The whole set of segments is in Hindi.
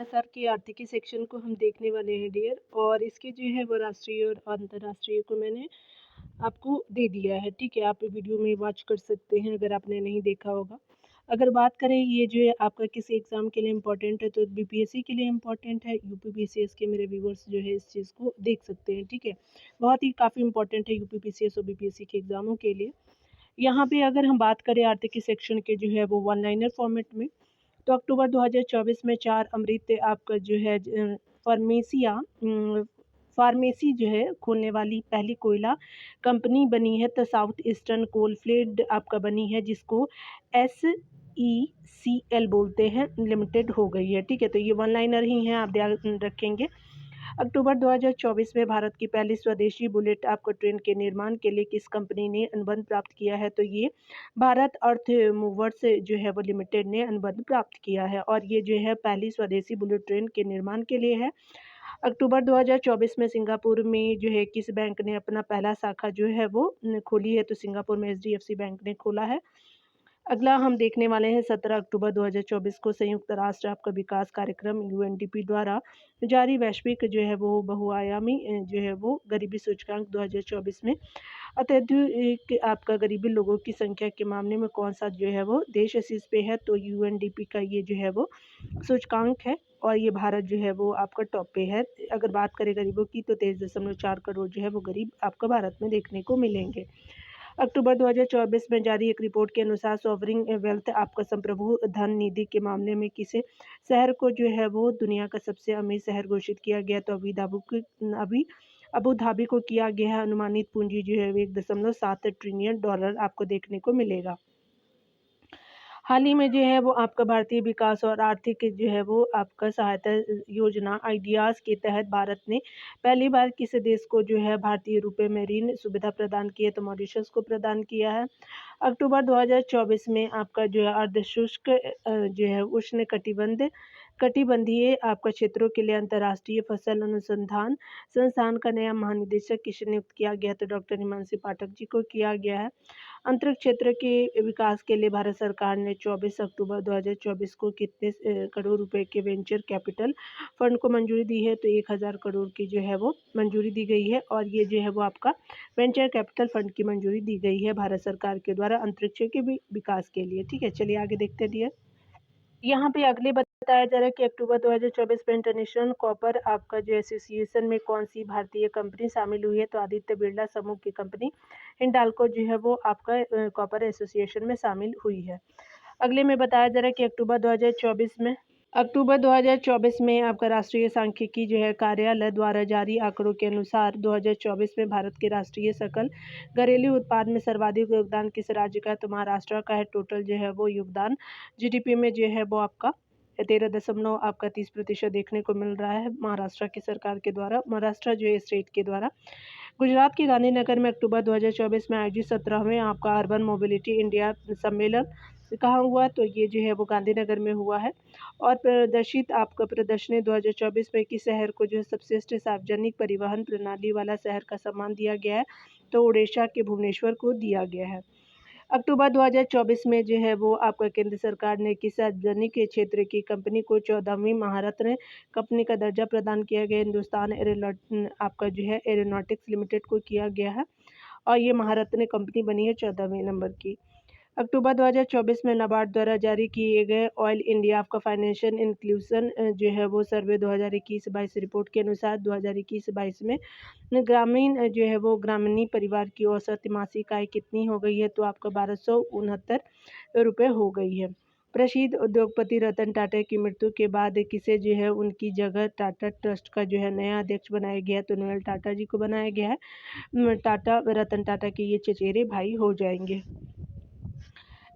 सर के आर्थिकी सेक्शन को हम देखने वाले हैं डियर, और इसके जो है वो राष्ट्रीय और अंतर्राष्ट्रीय को मैंने आपको दे दिया है। ठीक है, आप वीडियो में वॉच कर सकते हैं अगर आपने नहीं देखा होगा। अगर बात करें ये जो है आपका किसी एग्ज़ाम के लिए इम्पोर्टेंट है तो बीपीएससी के लिए इम्पोर्टेंट है। यूपी के मेरे व्यूवर्स जो है इस चीज़ को देख सकते हैं। ठीक है, बहुत ही काफ़ी इम्पोर्टेंट है यूपी और बीपीएससी के एग्ज़ामों के लिए। यहाँ पे अगर हम बात करें आर्थिकी सेक्शन के जो है वो वन लाइनर फॉर्मेट में, तो अक्टूबर 2024 में 4 अमृत आपका जो है फार्मेसिया फार्मेसी जो है खोलने वाली पहली कोयला कंपनी बनी है। तो साउथ ईस्टर्न कोलफील्ड आपका बनी है, जिसको SECL बोलते हैं, लिमिटेड हो गई है। ठीक है, तो ये वन लाइनर ही हैं, आप ध्यान रखेंगे। अक्टूबर 2024 में भारत की पहली स्वदेशी बुलेट आपको ट्रेन के निर्माण के लिए किस कंपनी ने अनुबंध प्राप्त किया है? तो ये भारत अर्थ मूवर्स जो है वो लिमिटेड ने अनुबंध प्राप्त किया है, और ये जो है पहली स्वदेशी बुलेट ट्रेन के निर्माण के लिए है। अक्टूबर 2024 में सिंगापुर में जो है किस बैंक ने अपना पहला शाखा जो है वो खोली है? तो सिंगापुर में HDFC बैंक ने खोला है। अगला हम देखने वाले हैं 17 अक्टूबर 2024 को संयुक्त राष्ट्र आपका विकास कार्यक्रम UNDP द्वारा जारी वैश्विक जो है वो बहुआयामी जो है वो गरीबी सूचकांक 2024 में अत्यधिक आपका गरीबी लोगों की संख्या के मामले में कौन सा जो है वो देश शीर्ष पे है? तो UNDP का ये जो है वो सूचकांक है, और ये भारत जो है वो आपका टॉप पे है। अगर बात करें गरीबों की तो 23.4 करोड़ जो है वो गरीब आपको भारत में देखने को मिलेंगे। अक्टूबर 2024 में जारी एक रिपोर्ट के अनुसार सॉवरिन वेल्थ आपका संप्रभु धन निधि के मामले में किसे शहर को जो है वो दुनिया का सबसे अमीर शहर घोषित किया गया? तो अबू धाबी को किया गया है। अनुमानित पूंजी जो है 1.7 ट्रिलियन डॉलर आपको देखने को मिलेगा। हाल ही में जो है वो आपका भारतीय विकास और आर्थिक जो है वो आपका सहायता योजना आइडियाज़ के तहत भारत ने पहली बार किस देश को जो है भारतीय रुपए में ऋण सुविधा प्रदान की है? तो मॉरिशस को प्रदान किया है। अक्टूबर 2024 में आपका जो है अर्धशुष्क जो है उष्ण कटिबंधीय आपका क्षेत्रों के लिए अंतर्राष्ट्रीय फसल अनुसंधान संस्थान का नया महानिदेशक किसे नियुक्त किया गया? तो डॉक्टर हिमांशु पाठक जी को किया गया है। अंतरिक्ष क्षेत्र के विकास के लिए भारत सरकार ने 24 अक्टूबर 2024 को कितने करोड़ रुपए के वेंचर कैपिटल फंड को मंजूरी दी है? तो 1000 करोड़ की जो है वो मंजूरी दी गई है, और ये जो है वो आपका वेंचर कैपिटल फंड की मंजूरी दी गई है भारत सरकार के द्वारा अंतरिक्ष के विकास के लिए। ठीक है, चलिए आगे देखते हैं डियर। यहाँ पे अगले बताया जा रहा है कि अक्टूबर 2024 में इंटरनेशनल कॉपर आपका जो एसोसिएशन में कौन सी भारतीय कंपनी शामिल हुई है? तो आदित्य बिरला समूह की कंपनी हिंडाल्को जो है वो आपका कॉपर एसोसिएशन में शामिल हुई है। अगले में बताया जा रहा है कि अक्टूबर 2024 में आपका राष्ट्रीय सांख्यिकी जो है कार्यालय द्वारा जारी आंकड़ों के अनुसार 2024 में भारत के राष्ट्रीय सकल घरेलू उत्पाद में सर्वाधिक योगदान किस राज्य का है? तो महाराष्ट्र का है। टोटल जो है वो योगदान जीडीपी में जो है वो आपका 13 आपका 30% देखने को मिल रहा है महाराष्ट्र की सरकार के द्वारा, महाराष्ट्र जो है स्टेट के द्वारा। गुजरात के गांधीनगर में अक्टूबर 2024 में आयोजित 17वें आपका अर्बन मोबिलिटी इंडिया सम्मेलन कहाँ हुआ? तो ये जो है वो गांधीनगर में हुआ है। और प्रदर्शित आपका प्रदर्शनी 2024 में किस शहर को जो है सर्वश्रेष्ठ सार्वजनिक परिवहन प्रणाली वाला शहर का सम्मान दिया गया है? तो उड़ीसा के भुवनेश्वर को दिया गया है। अक्टूबर 2024 में जो है वो आपका केंद्र सरकार ने किस सार्वजनिक क्षेत्र की कंपनी को 14वीं महारत्न कंपनी का दर्जा प्रदान किया गया? हिंदुस्तान आपका जो है एरोनॉटिक्स लिमिटेड को किया गया है, और ये महारत्न कंपनी बनी है 14वें नंबर की। अक्टूबर 2024 में नाबार्ड द्वारा जारी किए गए ऑयल इंडिया आपका फाइनेंशियल इंक्लूजन जो है वो सर्वे 2021-22 रिपोर्ट के अनुसार 2021-22 में ग्रामीण जो है वो ग्रामीणी परिवार की औसत मासिक आय कितनी हो गई है? तो आपका 1269 रुपये हो गई है। प्रसिद्ध उद्योगपति रतन टाटा की मृत्यु के बाद किसे जो है उनकी जगह टाटा ट्रस्ट का जो है नया अध्यक्ष बनाया गया है? तो नोएल टाटा जी को बनाया गया है। रतन टाटा के ये चचेरे भाई हो जाएंगे।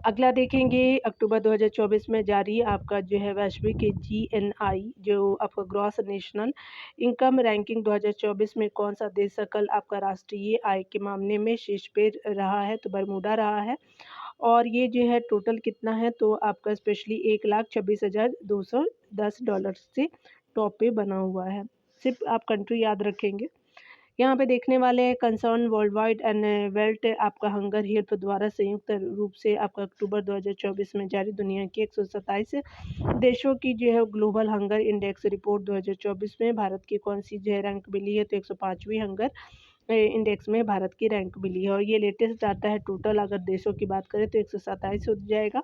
अगला देखेंगे अक्टूबर 2024 में जारी आपका जो है वैश्विक GNI जो आपका ग्रॉस नेशनल इनकम रैंकिंग 2024 में कौन सा देश सकल आपका राष्ट्रीय आय के मामले में शीर्ष पे रहा है? तो बरमूडा रहा है, और ये जो है टोटल कितना है? तो आपका स्पेशली $1,26,210 से टॉप पे बना हुआ है। सिर्फ आप कंट्री याद रखेंगे। यहाँ पे देखने वाले हैं concern world wide and wealth आपका हंगर हेल्प द्वारा संयुक्त रूप से आपका अक्टूबर 2024 में जारी दुनिया के 127 देशों की जो है ग्लोबल हंगर इंडेक्स रिपोर्ट 2024 में भारत की कौन सी जो है रैंक मिली है, तो 105वीं हंगर इंडेक्स में भारत की रैंक मिली है। और ये लेटेस्ट डाटा है, टोटल अगर देशों की बात करें तो 127 हो जाएगा।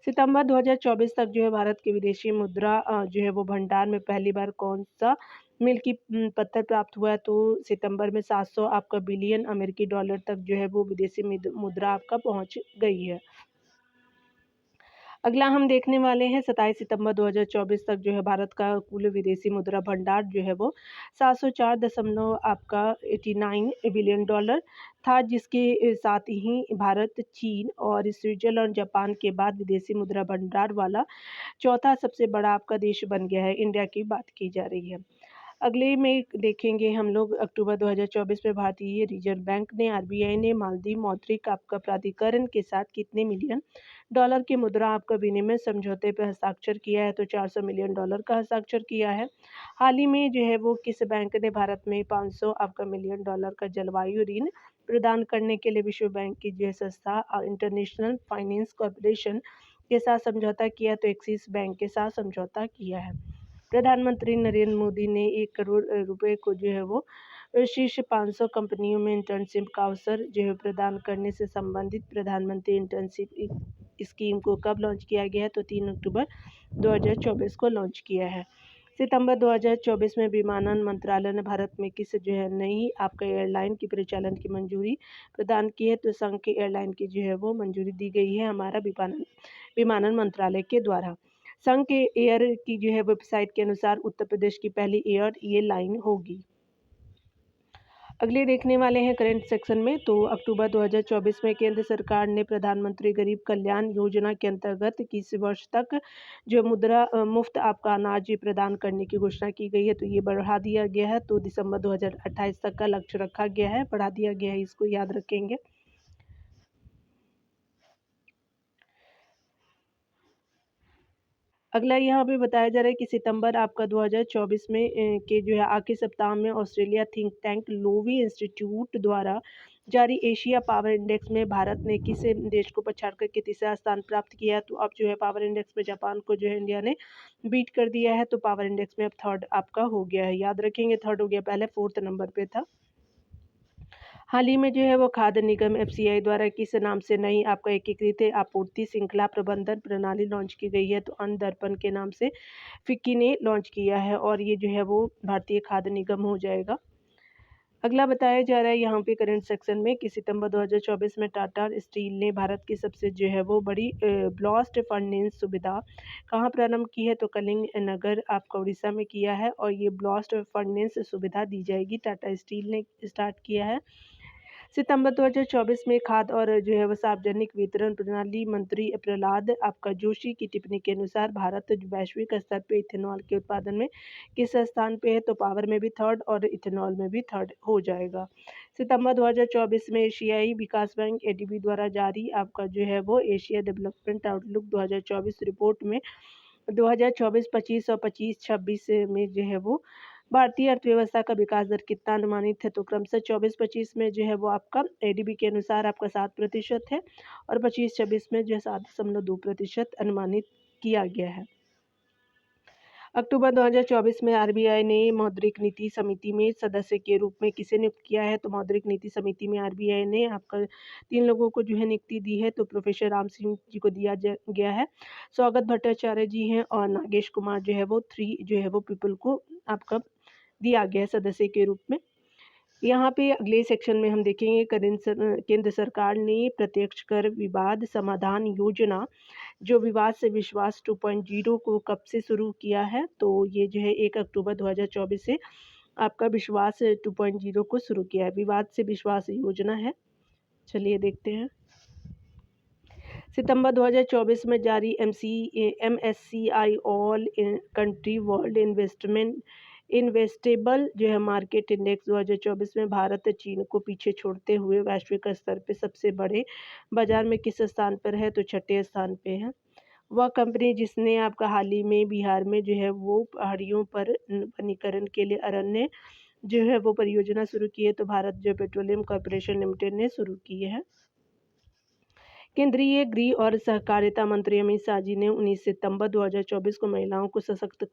सितंबर 2024 तक जो है भारत के विदेशी मुद्रा जो है वो भंडार में पहली बार कौन सा मील की पत्थर प्राप्त हुआ है, तो सितंबर में 700 आपका बिलियन अमेरिकी डॉलर तक जो है वो विदेशी मुद्रा आपका पहुंच गई है। अगला हम देखने वाले हैं 27 सितंबर 2024 तक जो है भारत का कुल विदेशी मुद्रा भंडार जो है वो 704 दशमलव आपका 89 बिलियन डॉलर था, जिसके साथ ही भारत, चीन और स्विट्जरलैंड, जापान के बाद विदेशी मुद्रा भंडार वाला चौथा सबसे बड़ा आपका देश बन गया है। इंडिया की बात की जा रही है। अगले में देखेंगे हम लोग अक्टूबर 2024 में भारतीय रिजर्व बैंक ने आरबीआई ने मालदीव मौद्रिक आपका प्राधिकरण के साथ कितने मिलियन डॉलर की मुद्रा आपका विनिमय समझौते पर हस्ताक्षर किया है, तो 400 मिलियन डॉलर का हस्ताक्षर किया है। हाल ही में जो है वो किस बैंक ने भारत में 500 आपका मिलियन डॉलर का जलवायु ऋण प्रदान करने के लिए विश्व बैंक की जो है संस्था इंटरनेशनल फाइनेंस कॉरपोरेशन के साथ समझौता किया, तो एक्सिस बैंक के साथ समझौता किया है। प्रधानमंत्री नरेंद्र मोदी ने 1 करोड़ रुपए को जो है वो शीर्ष 500 कंपनियों में इंटर्नशिप का अवसर जो है प्रदान करने से संबंधित प्रधानमंत्री इंटर्नशिप स्कीम को कब लॉन्च किया गया है, तो 3 अक्टूबर 2024 को लॉन्च किया है। सितंबर 2024 में विमानन मंत्रालय ने भारत में किस जो है नई आपका एयरलाइन की परिचालन की मंजूरी प्रदान की है, तो संघ की एयरलाइन की जो है वो मंजूरी दी गई है हमारा विमानन मंत्रालय के द्वारा। संघ के एयर की जो है वेबसाइट के अनुसार उत्तर प्रदेश की पहली एयर ये लाइन होगी। अगले देखने वाले हैं करंट सेक्शन में, तो अक्टूबर 2024 में केंद्र सरकार ने प्रधानमंत्री गरीब कल्याण योजना के अंतर्गत किस वर्ष तक जो मुफ्त आपका अनाज प्रदान करने की घोषणा की गई है, तो ये बढ़ा दिया गया है, तो दिसंबर 2028 तक का लक्ष्य रखा गया है, बढ़ा दिया गया है, इसको याद रखेंगे। अगला यहाँ पे बताया जा रहा है कि सितंबर आपका 2024 में के जो है आखिरी सप्ताह में Australia think tank Loewi institute द्वारा जारी एशिया पावर इंडेक्स में भारत ने किस देश को पछाड़ करके तीसरा स्थान प्राप्त किया, तो अब जो है पावर इंडेक्स में जापान को जो है इंडिया ने बीट कर दिया है, तो पावर इंडेक्स में अब थर्ड आपका हो गया है, याद रखेंगे थर्ड हो गया, पहले 4th नंबर पे था। हाल ही में जो है वो खाद्य निगम एफसीआई द्वारा किस नाम से नई आपका एकीकृत आपूर्ति श्रृंखला प्रबंधन प्रणाली लॉन्च की गई है, तो अन्न दर्पण के नाम से फिक्की ने लॉन्च किया है, और ये जो है वो भारतीय खाद्य निगम हो जाएगा। अगला बताया जा रहा है यहाँ पे करंट सेक्शन में कि सितंबर 2024 में टाटा स्टील ने भारत की सबसे जो है वो बड़ी ब्लास्ट फर्नेस सुविधा कहाँ प्रारंभ की है, तो कलिंग नगर आपका उड़ीसा में किया है, और ये ब्लास्ट फर्नेस सुविधा दी जाएगी, टाटा स्टील ने स्टार्ट किया है। सितंबर 2024 में खाद्य और जो है वो सार्वजनिक वितरण प्रणाली मंत्री प्रहलाद आपका जोशी की टिप्पणी के अनुसार भारत वैश्विक स्तर पे इथेनॉल के उत्पादन में किस स्थान पे है, तो पावर में भी थर्ड और इथेनॉल में भी थर्ड हो जाएगा। सितंबर 2024 में एशियाई विकास बैंक एडीबी द्वारा जारी आपका जो है वो एशिया डेवलपमेंट आउटलुक 2024 रिपोर्ट में 2024-25 और 25-26 में जो है वो भारतीय अर्थव्यवस्था का विकास दर कितना अनुमानित है, तो क्रमशः 24-25 में जो है वो आपका एडीबी के अनुसार आपका 7% है, और 25-26 में जो है 7.2% अनुमानित किया गया है। अक्टूबर 2024 में आरबीआई ने मौद्रिक नीति समिति में सदस्य के रूप में किसे नियुक्त किया है, तो मौद्रिक नीति समिति में आरबीआई ने आपका 3 लोगों को जो है नियुक्ति दी है, तो प्रोफेसर राम सिंह जी को दिया गया है, स्वागत भट्टाचार्य जी हैं, और नागेश कुमार जो है वो 3 जो है वो पीपल को आपका दिया गया है सदस्य के रूप में। यहाँ पे अगले सेक्शन में हम देखेंगे केंद्र सरकार ने प्रत्यक्ष कर विवाद समाधान योजना जो विवाद से विश्वास 2.0 को कब से शुरू किया है, तो ये जो है 1 अक्टूबर 2024 से आपका विश्वास 2.0 को शुरू किया है, विवाद से विश्वास योजना है। चलिए देखते हैं। सितंबर 2024 में जारी MSCI all country world investable जो है मार्केट इंडेक्स 2024 में भारत चीन को पीछे छोड़ते हुए वैश्विक स्तर पे सबसे बड़े बाजार में किस स्थान पर है, तो 6ठे स्थान पे है। वह कंपनी जिसने आपका हाल ही में बिहार में जो है वो पहाड़ियों पर वनीकरण के लिए अरण्य जो है वो परियोजना शुरू की है, तो भारत जो पेट्रोलियम कॉर्पोरेशन लिमिटेड ने शुरू की है। केंद्रीय गृह और सहकारिता मंत्री अमित शाह जी ने 19 सितंबर 2024 को महिलाओं को सशक्त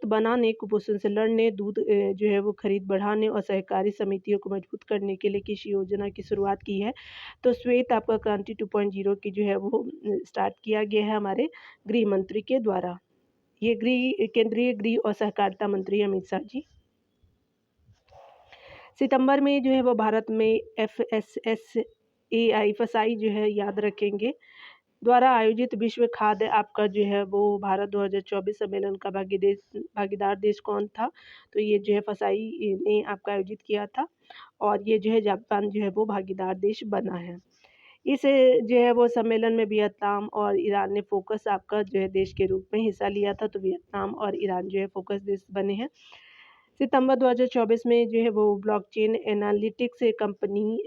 बनाने, कुपोषण से लड़ने, दूध जो है वो खरीद बढ़ाने और सहकारी समितियों को मजबूत करने के लिए किस योजना की शुरुआत की है। तो श्वेत आपका क्रांति 2.0 की जो है वो स्टार्ट किया गया है हमारे गृह मंत्री के द्वारा। ये केंद्रीय गृह और सहकारिता मंत्री अमित शाह जी। सितंबर में जो है वो भारत में FSSAI फसाई जो है याद रखेंगे द्वारा आयोजित विश्व खाद्य आपका जो है वो भारत 2024 सम्मेलन का भागीदार देश कौन था। तो ये जो है फसाई ने आपका आयोजित किया था और ये जो है जापान जो है वो भागीदार देश बना है। इस जो है वो सम्मेलन में वियतनाम और ईरान ने फोकस आपका जो है देश के रूप में हिस्सा लिया था। तो वियतनाम और ईरान जो है फोकस देश बने हैं। सितंबर 2024 में जो है वो ब्लॉकचेन एनालिटिक्स कंपनी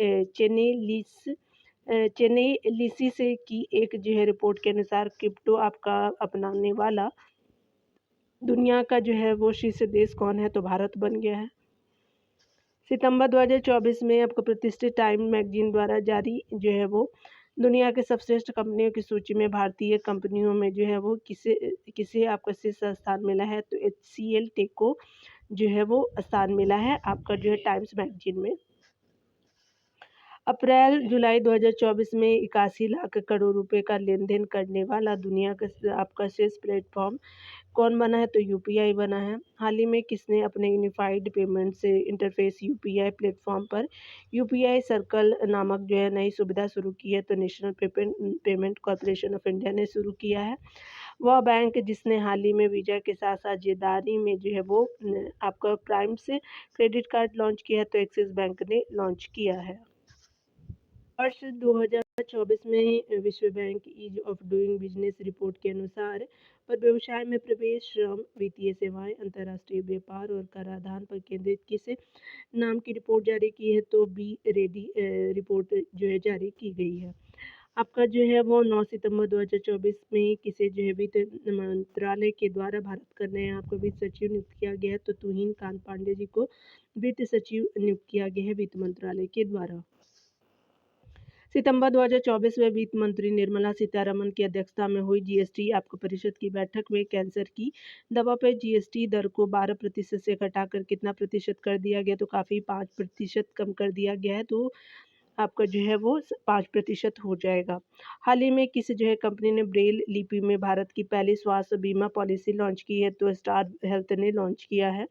चेनेलिसिस की एक जो है रिपोर्ट के अनुसार क्रिप्टो आपका अपनाने वाला दुनिया का जो है वो शीर्ष देश कौन है। तो भारत बन गया है। सितंबर 2024 में आपको प्रतिष्ठित टाइम मैगजीन द्वारा जारी जो है वो दुनिया के सर्वश्रेष्ठ कंपनियों की सूची में भारतीय कंपनियों में जो है वो किसे किसे आपका शीर्ष स्थान मिला है। तो HCL टेको जो है वो स्थान मिला है आपका जो है टाइम्स मैगजीन में। अप्रैल जुलाई 2024 में 81 लाख करोड़ रुपए का लेन देन करने वाला दुनिया का आपका शीर्ष प्लेटफॉर्म कौन बना है। तो UPI बना है। हाल ही में किसने अपने यूनिफाइड पेमेंट से इंटरफेस UPI प्लेटफॉर्म पर UPI सर्कल नामक जो है नई सुविधा शुरू की है। तो national payment corporation of India ने शुरू किया है। वह बैंक जिसने हाल ही में वीजा के साथ साझेदारी में जो है वो आपका प्राइम से क्रेडिट कार्ड लॉन्च किया है। तो एक्सिस बैंक ने लॉन्च किया है। वर्ष 2024 में विश्व bank ease of doing business report के अनुसार पर व्यवसाय में प्रवेश, श्रम, वित्तीय सेवाएं, अंतर्राष्ट्रीय व्यापार और कराधान पर केंद्रित किस नाम की रिपोर्ट जारी की है। तो बी रेडी रिपोर्ट जो है जारी की गई है। आपका जो है वो 9 सितंबर 2024 में किसे जो है वित्त मंत्रालय के द्वारा भारत का नया आपको वित्त सचिव नियुक्त किया गया है। तो तुहिन कांत पांडे जी को वित्त सचिव नियुक्त किया गया है वित्त मंत्रालय के द्वारा। सितंबर 2024 में वित्त मंत्री निर्मला सीतारमण की अध्यक्षता में हुई GST आपको परिषद की बैठक में कैंसर की दवा पर GST दर को 12% से घटाकर कितना प्रतिशत कर दिया गया। तो काफ़ी 5% कम कर दिया गया है। तो आपका जो है वो 5% हो जाएगा। हाल ही में किस जो है कंपनी ने ब्रेल लिपि में भारत की पहली स्वास्थ्य बीमा पॉलिसी लॉन्च की है। तो स्टार हेल्थ ने लॉन्च किया है।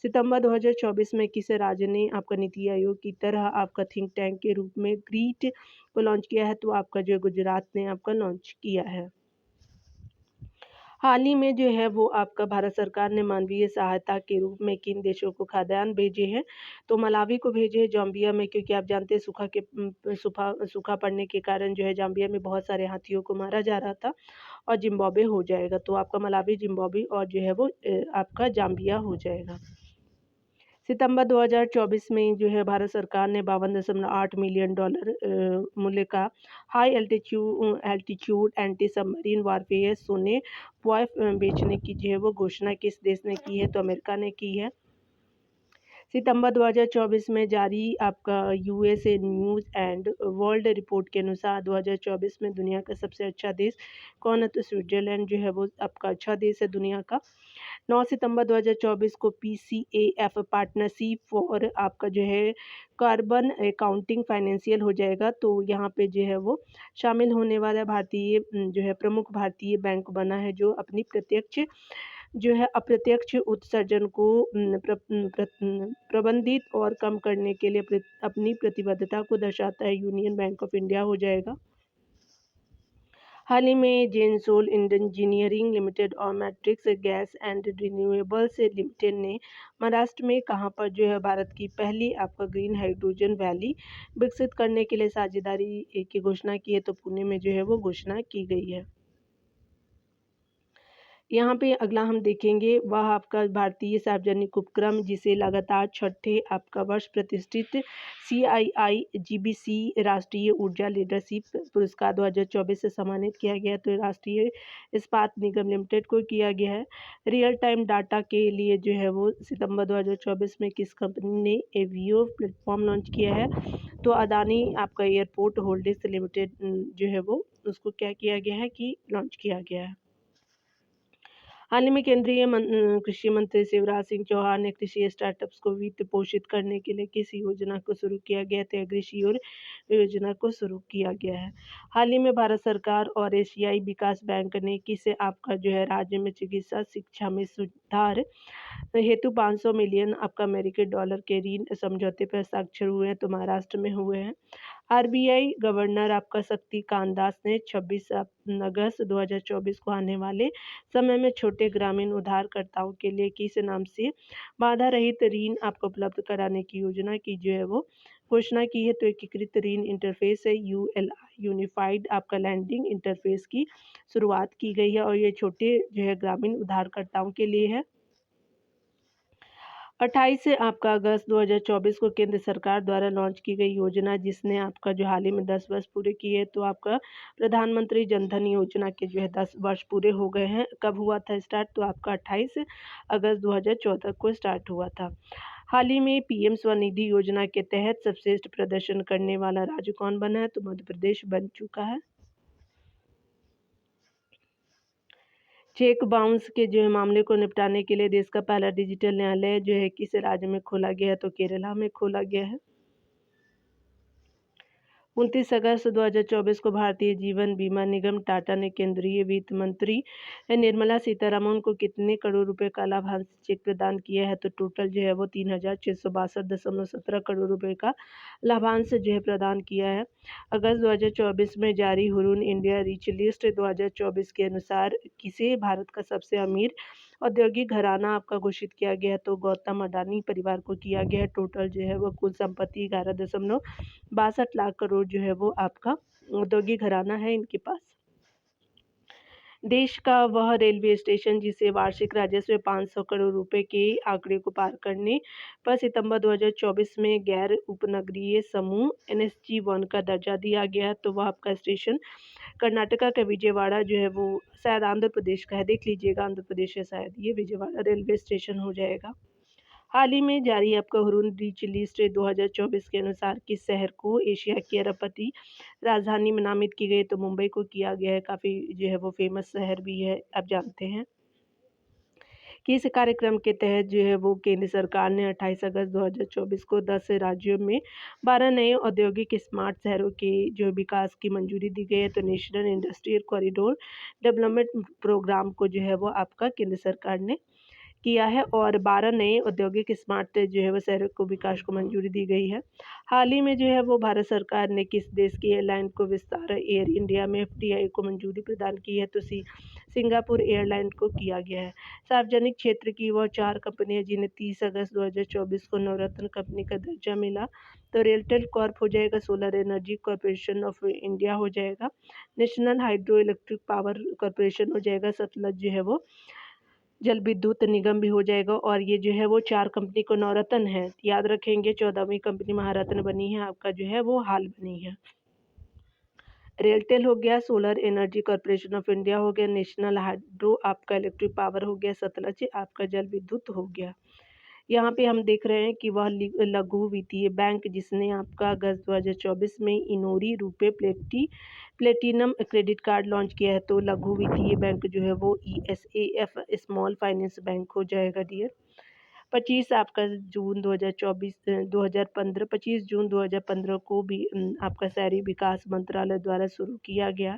सितंबर 2024 में किस राज्य ने आपका नीति आयोग की तरह आपका थिंक टैंक के रूप में ग्रीट को लॉन्च किया है। तो आपका जो है गुजरात ने आपका लॉन्च किया है। हाल ही में जो है वो आपका भारत सरकार ने मानवीय सहायता के रूप में किन देशों को खाद्यान्न भेजे हैं। तो मलावी को भेजे हैं, जाम्बिया में, क्योंकि आप जानते हैं सूखा पड़ने के कारण जो है जाम्बिया में बहुत सारे हाथियों को मारा जा रहा था। और जिम्बाब्वे हो जाएगा। तो आपका मलावी, जिम्बाब्वे और जो है वो आपका जाम्बिया हो जाएगा। सितंबर 2024 में जो है भारत सरकार ने $52.8 मिलियन मूल्य का high altitude anti submarine warfare सोने बेचने की जो है वो घोषणा किस देश ने की है। तो अमेरिका ने की है। सितंबर 2024 में जारी आपका USA news and world report के अनुसार 2024 में दुनिया का सबसे अच्छा देश कौन है। तो स्विट्जरलैंड जो है वो आपका अच्छा देश है दुनिया का। 9 सितंबर 2024 को PCAF पार्टनरशिप फॉर आपका जो है कार्बन अकाउंटिंग फाइनेंशियल हो जाएगा। तो यहाँ पे जो है वो शामिल होने वाला भारतीय जो है प्रमुख भारतीय बैंक बना है, जो अपनी जो है अप्रत्यक्ष उत्सर्जन को प्रबंधित और कम करने के लिए अपनी प्रतिबद्धता को दर्शाता है। यूनियन बैंक ऑफ इंडिया हो जाएगा। हाल ही में जेनसोल इंजीनियरिंग लिमिटेड और matrix gas and renewables limited ने महाराष्ट्र में कहां पर जो है भारत की पहली आपका ग्रीन हाइड्रोजन वैली विकसित करने के लिए साझेदारी की घोषणा की है। तो पुणे में जो है वो घोषणा की गई है। यहाँ पे अगला हम देखेंगे वह आपका भारतीय सार्वजनिक उपक्रम जिसे लगातार छठे आपका वर्ष प्रतिष्ठित CII-GBC राष्ट्रीय ऊर्जा लीडरशिप पुरस्कार 2024 से सम्मानित किया गया। तो राष्ट्रीय इस्पात निगम लिमिटेड को किया गया है। रियल टाइम डाटा के लिए जो है वो सितंबर 2024 में किस कंपनी ने एवियो प्लेटफॉर्म लॉन्च किया है? तो अदानी आपका एयरपोर्ट होल्डिंग्स लिमिटेड जो है वो उसको क्या किया गया है कि लॉन्च किया गया है। हाल ही में केंद्रीय कृषि मंत्री शिवराज सिंह चौहान ने कृषि स्टार्टअप्स को वित्त पोषित करने के लिए किस योजना को शुरू किया गया? तो कृषि और योजना को शुरू किया गया है। हाल ही में भारत सरकार और एशियाई विकास बैंक ने किस आपका जो है राज्य में चिकित्सा शिक्षा में सुधार हेतु 500 मिलियन आपका अमेरिकी डॉलर के ऋण समझौते पर हस्ताक्षर हुए हैं? तो महाराष्ट्र में हुए हैं। आरबीआई गवर्नर आपका शक्तिकांत दास ने 26 अगस्त 2024 को आने वाले समय में छोटे ग्रामीण उधारकर्ताओं के लिए किस नाम से बाधा रहित ऋण आपको उपलब्ध कराने की योजना की जो है वो घोषणा की है? तो एकीकृत ऋण इंटरफेस है ULI यूनिफाइड आपका लैंडिंग इंटरफेस की शुरुआत की गई है और ये छोटे जो है ग्रामीण उधारकर्ताओं के लिए है। 28 से आपका अगस्त 2024 को केंद्र सरकार द्वारा लॉन्च की गई योजना जिसने आपका जो हाल ही में 10 वर्ष पूरे किए। तो आपका प्रधानमंत्री जनधन योजना के जो है 10 वर्ष पूरे हो गए हैं। कब हुआ था स्टार्ट? तो आपका 28 अगस्त 2014 को स्टार्ट हुआ था। हाल ही में PM स्वनिधि योजना के तहत सर्वश्रेष्ठ प्रदर्शन करने वाला राज्य कौन बना है? तो मध्य प्रदेश बन चुका है। चेक बाउंस के जो है मामले को निपटाने के लिए देश का पहला डिजिटल न्यायालय जो है किस राज्य में खोला गया है? तो केरला में खोला गया है। 29 अगस्त 2024 को भारतीय जीवन बीमा निगम टाटा ने केंद्रीय वित्त मंत्री निर्मला सीतारमण को कितने करोड़ रुपए का लाभांश चेक प्रदान किया है? तो टोटल जो है वो 3662.17 करोड़ रुपए का लाभांश जो है प्रदान किया है। अगस्त 2024 में जारी हुरून इंडिया रिच लिस्ट 2024 के अनुसार किसे भारत का सबसे अमीर औद्योगिक घराना आपका घोषित किया गया है? तो गौतम अडानी परिवार को किया गया है। टोटल जो है वो कुल संपत्ति 11.62 लाख करोड़ जो है वो आपका औद्योगिक घराना है इनके पास। देश का वह रेलवे स्टेशन जिसे वार्षिक राजस्व 500 करोड़ रुपए के आंकड़े को पार करने पर सितंबर 2024 में गैर उपनगरीय समूह NSG1 का दर्जा दिया गया। तो वह आपका स्टेशन कर्नाटका का विजयवाड़ा जो है वो शायद आंध्र प्रदेश का है, देख लीजिएगा, आंध्र प्रदेश है शायद, ये विजयवाड़ा रेलवे स्टेशन हो जाएगा। हाल ही में जारी आपका हुरून रिच लिस्ट 2024 के अनुसार किस शहर को एशिया की अरबपति राजधानी में नामित की गई? तो मुंबई को किया गया है। काफ़ी जो है वो फेमस शहर भी है, आप जानते हैं कि इस कार्यक्रम के तहत जो है वो केंद्र सरकार ने 28 अगस्त 2024 को 10 राज्यों में 12 नए औद्योगिक स्मार्ट शहरों के जो विकास की मंजूरी दी गई है। तो national industrial corridor development programme को जो है वो आपका केंद्र सरकार ने किया है और 12 नए औद्योगिक स्मार्ट जो है वो शहरों को विकास को मंजूरी दी गई है। हाल ही में जो है वो भारत सरकार ने किस देश की एयरलाइन को विस्तार एयर इंडिया में FDI को मंजूरी प्रदान की है? तो सिंगापुर एयरलाइन को किया गया है। सार्वजनिक क्षेत्र की वह 4 कंपनियां जिन्हें 30 अगस्त 2024 को नवरत्न कंपनी का दर्जा मिला। तो रेलटेल कॉर्प हो जाएगा, solar energy corporation of India हो जाएगा, national hydro electric power corporation हो जाएगा, सतलज जो है वो जल विद्युत निगम भी हो जाएगा। और ये जो है वो 4 कंपनी को नवरत्न है, याद रखेंगे। 14वीं कंपनी महारत्न बनी है आपका जो है वो हाल बनी है। रेलटेल हो गया, solar energy corporation of India हो गया, नेशनल हाइड्रो आपका इलेक्ट्रिक पावर हो गया, सतलज आपका जल विद्युत हो गया। यहाँ पे हम देख रहे हैं कि वह लघु वित्तीय बैंक जिसने आपका अगस्त 2024 में इनोरी RuPay platinum credit card launch किया है। तो लघु वित्तीय बैंक जो है वो ESAF स्मॉल फाइनेंस बैंक हो जाएगा डियर। 25 आपका जून 2024 2015 25 जून 2015 को भी आपका शहरी विकास मंत्रालय द्वारा शुरू किया गया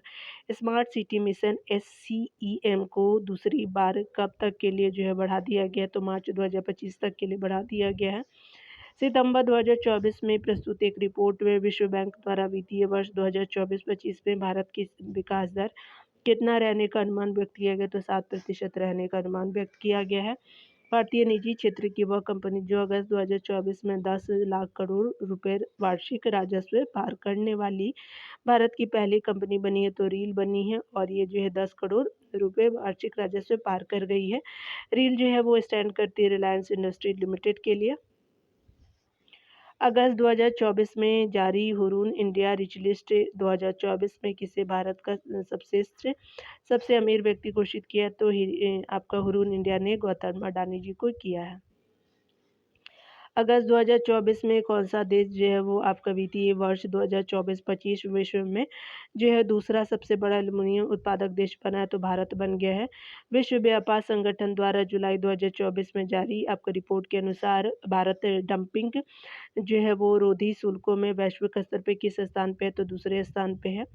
स्मार्ट सिटी मिशन SCEM को दूसरी बार कब तक के लिए जो है बढ़ा दिया गया? तो मार्च 2025 तक के लिए बढ़ा दिया गया है। सितंबर 2024 में प्रस्तुत एक रिपोर्ट में विश्व बैंक द्वारा वित्तीय वर्ष 2024-25 में भारत की विकास दर कितना रहने का अनुमान व्यक्त किया गया? तो 7% रहने का अनुमान व्यक्त किया गया है। भारतीय निजी क्षेत्र की वह कंपनी जो अगस्त 2024 में 10 लाख करोड़ रुपए वार्षिक राजस्व पार करने वाली भारत की पहली कंपनी बनी है। तो रील बनी है और ये जो है 10 करोड़ रुपये वार्षिक राजस्व पार कर गई है। रील जो है वो स्टैंड करती है रिलायंस इंडस्ट्री लिमिटेड के लिए। अगस्त 2024 में जारी हुरून इंडिया रिच लिस्ट 2024 में किसे भारत का सबसे अमीर व्यक्ति घोषित किया, तो आपका हुरून इंडिया ने गौतम अडानी जी को किया है। अगस्त 2024 में कौन सा देश जो है वो आपका वित्तीय वर्ष 2024-25 विश्व में जो है दूसरा सबसे बड़ा एल्युमिनियम उत्पादक देश बना है, तो भारत बन गया है। विश्व व्यापार संगठन द्वारा जुलाई 2024 में जारी आपको रिपोर्ट के अनुसार भारत डंपिंग जो है वो रोधी शुल्कों में वैश्विक स्तर पे किस स्थान पे है, तो दूसरे स्थान पे है।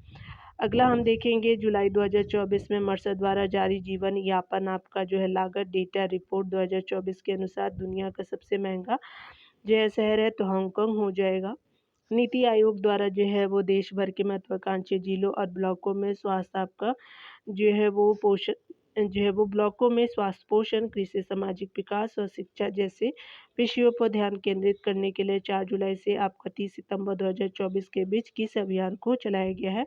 अगला हम देखेंगे जुलाई 2024 में मर्सर द्वारा जारी जीवन यापन आपका जो है लागत डेटा रिपोर्ट 2024 के अनुसार दुनिया का सबसे महंगा जो है शहर है तो हांगकांग हो जाएगा। नीति आयोग द्वारा जो है वो देश भर के महत्वाकांक्षी जिलों और ब्लॉकों में स्वास्थ्य आपका जो है वो ब्लॉकों में स्वास्थ्य पोषण, कृषि, सामाजिक विकास और शिक्षा जैसे विषयों पर ध्यान केंद्रित करने के लिए 4 जुलाई से आपका 30 सितंबर 2024 के बीच किस अभियान को चलाया गया है,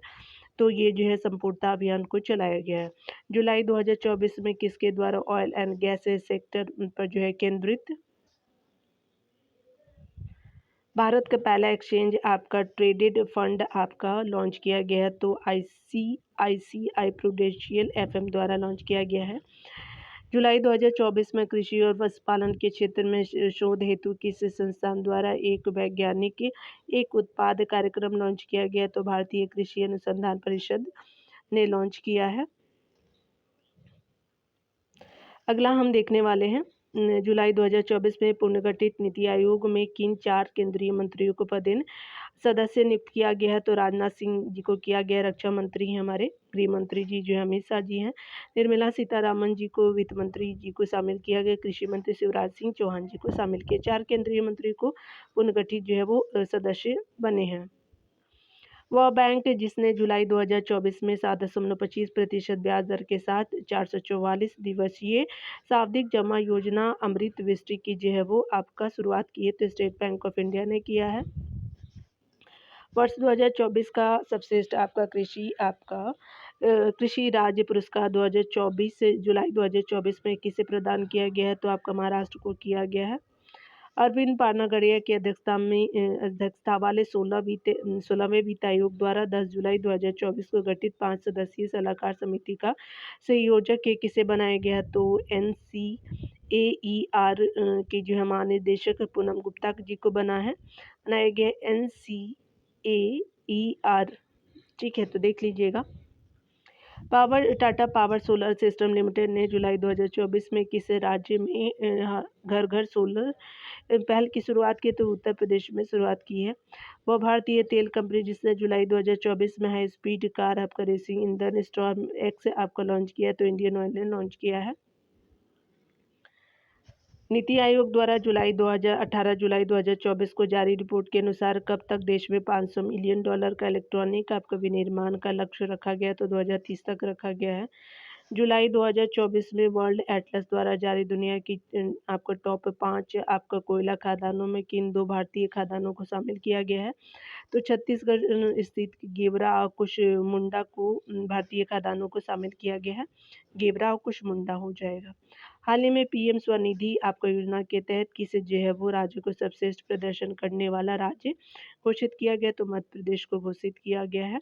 तो ये जो है संपूर्णता अभियान को चलाया गया है। जुलाई 2024 में किसके द्वारा ऑयल एंड गैस सेक्टर पर जो है केंद्रित भारत का पहला एक्सचेंज आपका ट्रेडेड फंड आपका लॉन्च किया गया है, तो ICICI प्रूडेंशियल FM द्वारा लॉन्च किया गया है। जुलाई 2024 में कृषि और पशुपालन के क्षेत्र में शोध हेतु किस संस्थान द्वारा एक उत्पाद कार्यक्रम लॉन्च किया गया, तो भारतीय कृषि अनुसंधान परिषद ने लॉन्च किया है। अगला हम देखने वाले हैं जुलाई 2024 में पुनर्गठित नीति आयोग में किन 4 केंद्रीय मंत्रियों को पदेन सदस्य नियुक्त किया गया है, तो राजनाथ सिंह जी को किया गया, रक्षा मंत्री हैं हमारे, गृह मंत्री जी जो है अमित शाह जी हैं, निर्मला सीतारामन जी को वित्त मंत्री जी को शामिल किया गया, कृषि मंत्री शिवराज सिंह चौहान जी को शामिल किया। 4 केंद्रीय मंत्री को पुनर्गठित जो है वो सदस्य बने हैं। वह बैंक जिसने जुलाई 2024 में 7.25% ब्याज दर के साथ 444 दिवसीय सावधिक जमा योजना अमृत विष्टि की जो है वो आपका शुरुआत की है, तो स्टेट बैंक ऑफ इंडिया ने किया है। वर्ष 2024 का सर्वश्रेष्ठ आपका कृषि राज्य पुरस्कार 2024 से जुलाई 2024 में किसे प्रदान किया गया है, तो आपका महाराष्ट्र को किया गया है। अरविंद पानागड़िया की अध्यक्षता वाले 16वें वित्त आयोग द्वारा 10 जुलाई 2024 को गठित 5 सदस्यीय सलाहकार समिति का संयोजक किसे बनाया गया, तो NCAER के जो है महानिदेशक पूनम गुप्ता जी को बनाया गया NCAER। ठीक है, तो देख लीजिएगा। Tata power solar system limited ने जुलाई 2024 में किस राज्य में घर घर सोलर पहल की शुरुआत की, तो उत्तर प्रदेश में शुरुआत की है। वह भारतीय तेल कंपनी जिसने जुलाई 2024 में हाई स्पीड कार आपका रेसिंग ईंधन स्टॉर्म एक्स आपका लॉन्च किया, तो इंडियन ऑयल ने लॉन्च किया है। नीति आयोग द्वारा 18 जुलाई 2024 को जारी रिपोर्ट के अनुसार कब तक देश में $500 मिलियन का इलेक्ट्रॉनिक आपका विनिर्माण का लक्ष्य रखा गया, तो 2030 तक रखा गया है। जुलाई 2024 में वर्ल्ड एटलस द्वारा जारी दुनिया की आपका टॉप 5 आपका कोयला खदानों में किन 2 भारतीय खदानों को शामिल किया गया है, तो छत्तीसगढ़ स्थित गेवरा और कुशमुंडा को भारतीय खदानों को शामिल किया गया है। गेवरा और कुशमुंडा हो जाएगा। हाल ही में PM स्वनिधि आपको योजना के तहत किसे जो है वो राज्य को सर्वश्रेष्ठ प्रदर्शन करने वाला राज्य घोषित किया गया, तो मध्य प्रदेश को घोषित किया गया है।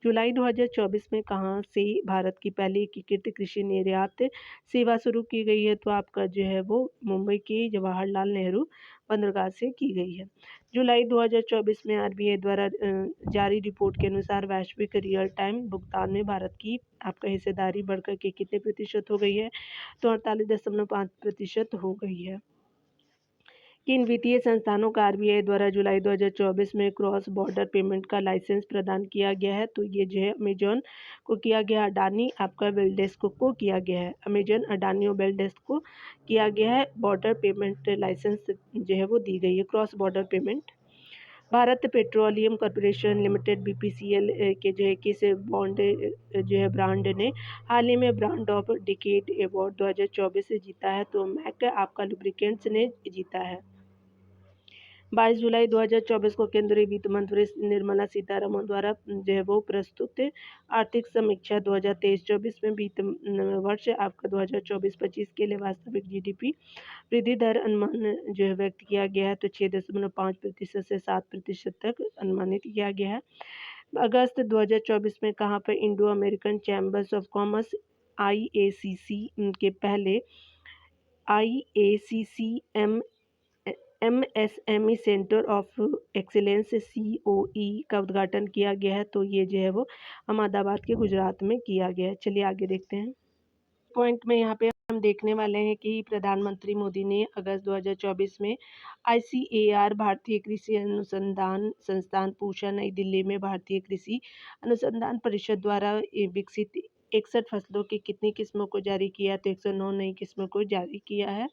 जुलाई 2024 में कहाँ से भारत की पहली एकीकृत कृषि निर्यात सेवा शुरू की गई है, तो आपका जो है वो मुंबई के जवाहरलाल नेहरू बंदरगाह से की गई है। जुलाई 2024 में RBI द्वारा जारी रिपोर्ट के अनुसार वैश्विक रियल टाइम भुगतान में भारत की आपका हिस्सेदारी बढ़कर के कितने प्रतिशत हो गई है, तो 48.5% हो गई है। किन वित्तीय संस्थानों का RBI द्वारा जुलाई 2024 में क्रॉस बॉर्डर पेमेंट का लाइसेंस प्रदान किया गया है, तो ये जो है अमेजॉन को किया गया, अडानी आपका वेलडेस्को को किया गया है। अमेजॉन, अडानी और वेलडेस्को को किया गया है बॉर्डर पेमेंट लाइसेंस जो है वो दी गई है, cross border payment. Bharat petroleum corporation limited BPCL के जो है किस बॉन्ड जो है ब्रांड ने हाल ही में ब्रांड ऑफ डिकेड अवार्ड 2024 से जीता है, तो मैक आपका लुब्रिकेंट्स ने जीता है। 22 जुलाई 2024 को केंद्रीय वित्त मंत्री निर्मला सीतारमण द्वारा जो है वो प्रस्तुत आर्थिक समीक्षा 2023-24 में वित्त वर्ष आपका 2024-25 के लिए वास्तविक जीडीपी वृद्धि दर अनुमान जो है व्यक्त किया गया है, तो 6.5% से 7% तक अनुमानित किया गया है। अगस्त 2024 में कहाँ पर Indo American chambers of commerce IACC के पहले IACC MSME centre of excellence COE का उद्घाटन किया गया है, तो ये जो है वो अहमदाबाद के गुजरात में किया गया है। चलिए आगे देखते हैं। पॉइंट में यहाँ पे हम देखने वाले हैं कि प्रधानमंत्री मोदी ने अगस्त 2024 में ICAR भारतीय कृषि अनुसंधान संस्थान पूषा नई दिल्ली में भारतीय कृषि अनुसंधान परिषद द्वारा विकसित 61 फसलों की कितनी किस्मों को जारी किया, तो 109 नई किस्मों को जारी किया है।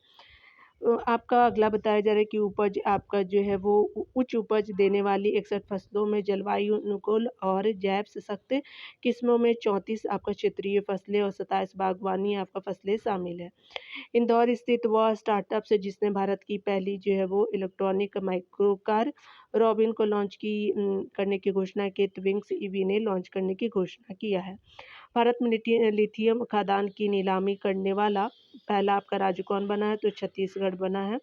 आपका अगला बताया जा रहा है कि उपज आपका जो है वो उच्च उपज देने वाली 61 फसलों में जलवायु अनुकूल और जैव सशक्त किस्मों में 34 आपका क्षेत्रीय फसलें और 27 बागवानी आपका फसलें शामिल है। इंदौर स्थित वह स्टार्टअप से जिसने भारत की पहली जो है वो इलेक्ट्रॉनिक माइक्रो कार रॉबिन को लॉन्च करने की घोषणा की, ट्विंक्स ईवी ने लॉन्च करने की घोषणा किया है। भारत में लिथियम खदान की नीलामी करने वाला पहला आपका राज्य कौन बना है, तो छत्तीसगढ़ बना है।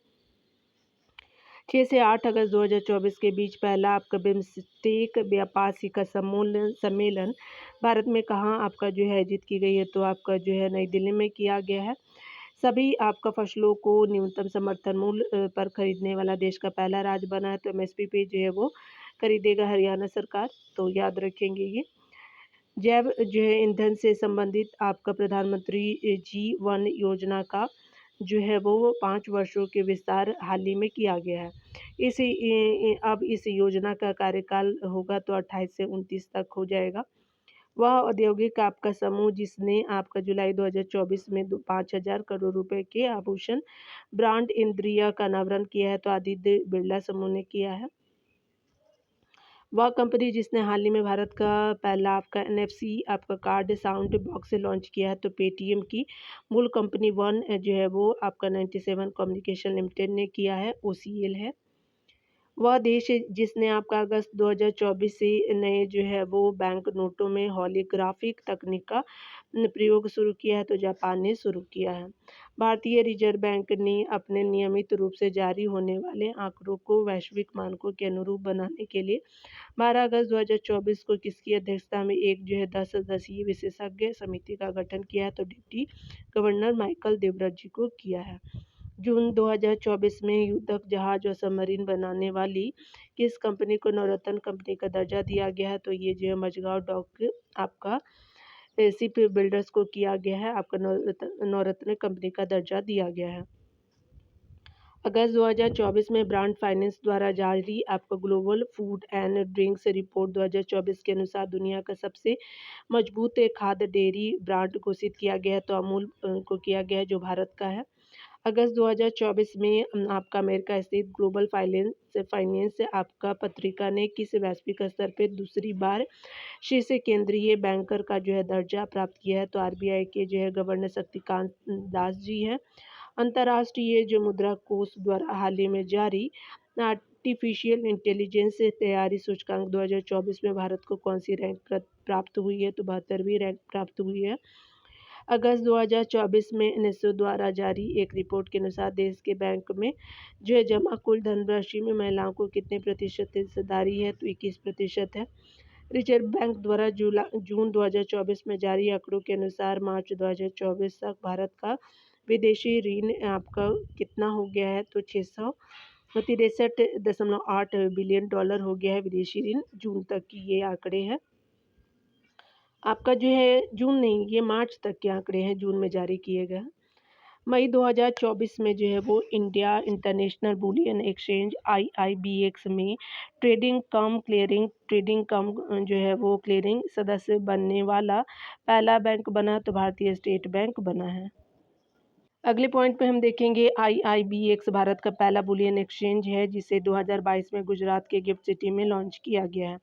6 से 8 अगस्त 2024 के बीच पहला आपका बिम्स्टेक व्यापार शिखर सम्मेलन भारत में कहाँ आपका जो है आयोजित की गई है, तो आपका जो है नई दिल्ली में किया गया है। सभी आपका फसलों को न्यूनतम समर्थन मूल्य पर खरीदने वाला देश का पहला राज्य बना है, तो MSP पे जो है वो खरीदेगा हरियाणा सरकार, तो याद रखेंगे ये। जैव जो है ईंधन से संबंधित आपका प्रधानमंत्री G1 योजना का जो है वो 5 वर्षों के विस्तार हाल ही में किया गया है। अब इस योजना का कार्यकाल होगा तो 28 से 29 तक हो जाएगा। वह औद्योगिक आपका समूह जिसने आपका जुलाई 2024 में 5,000 करोड़ रुपए के आभूषण ब्रांड इंद्रिया का अनावरण किया है, तो आदित्य बिरला समूह ने किया है। वह कंपनी जिसने हाल ही में भारत का पहला आपका NFC आपका कार्ड साउंड बॉक्स लॉन्च किया है, तो पेटीएम की मूल कंपनी वन जो है वो आपका 97 कम्युनिकेशन लिमिटेड ने किया है, OCL है। वह देश जिसने आपका अगस्त 2024 से नए जो है वो बैंक नोटों में होलोग्राफिक तकनीक का प्रयोग शुरू किया है, तो जापान ने शुरू किया है। भारतीय रिजर्व बैंक ने अपने नियमित रूप से जारी होने वाले आंकड़ों को वैश्विक मानकों के अनुरूप बनाने के लिए 12 अगस्त 2024 को किसकी अध्यक्षता में एक जो है 10 सदस्यीय विशेषज्ञ समिति का गठन किया है, तो डिप्टी गवर्नर माइकल देवव्रत जी को किया है। जून 2024 में युद्धक जहाज और सबमरीन बनाने वाली किस कंपनी को नवरत्न कंपनी का दर्जा दिया गया है, तो ये जो है मझगांव डॉक आपका शिप बिल्डर्स को किया गया है, आपका नवरत्न कंपनी का दर्जा दिया गया है। अगस्त 2024 में ब्रांड फाइनेंस द्वारा जारी आपका global food and drinks report 2024 के अनुसार दुनिया का सबसे मजबूत खाद्य डेयरी ब्रांड घोषित किया गया है, तो अमूल को किया गया है जो भारत का है। अगस्त 2024 में आपका अमेरिका स्थित ग्लोबल फाइनेंस आपका पत्रिका ने किस वैश्विक स्तर पर दूसरी बार शीर्ष केंद्रीय बैंकर का जो है दर्जा प्राप्त किया है, तो RBI के जो है गवर्नर शक्तिकांत दास जी हैं। अंतर्राष्ट्रीय जो मुद्रा कोष द्वारा हाल ही में जारी आर्टिफिशियल इंटेलिजेंस तैयारी सूचकांक 2024 में भारत को कौन सी रैंक प्राप्त हुई है, तो 72वीं रैंक प्राप्त हुई है। अगस्त 2024 में NSO द्वारा जारी एक रिपोर्ट के अनुसार देश के बैंक में जो है जमा कुल धनराशि में महिलाओं को कितने प्रतिशत हिस्सेदारी है, तो 21% है। रिजर्व बैंक द्वारा जून 2024 में जारी आंकड़ों के अनुसार मार्च 2024 तक भारत का विदेशी ऋण आपका कितना हो गया है, तो 663.8 बिलियन डॉलर हो गया है विदेशी ऋण जून तक की ये आंकड़े हैं। आपका जो है जून नहीं, ये मार्च तक के आंकड़े हैं, जून में जारी किए गए। मई 2024 में जो है वो India international bullion exchange IIBX में ट्रेडिंग कम जो है वो क्लियरिंग सदस्य बनने वाला पहला बैंक बना, तो भारतीय स्टेट बैंक बना है। अगले पॉइंट पे हम देखेंगे IIBX भारत का पहला बुलियन एक्सचेंज है जिसे 2022 में गुजरात के गिफ्ट सिटी में लॉन्च किया गया है।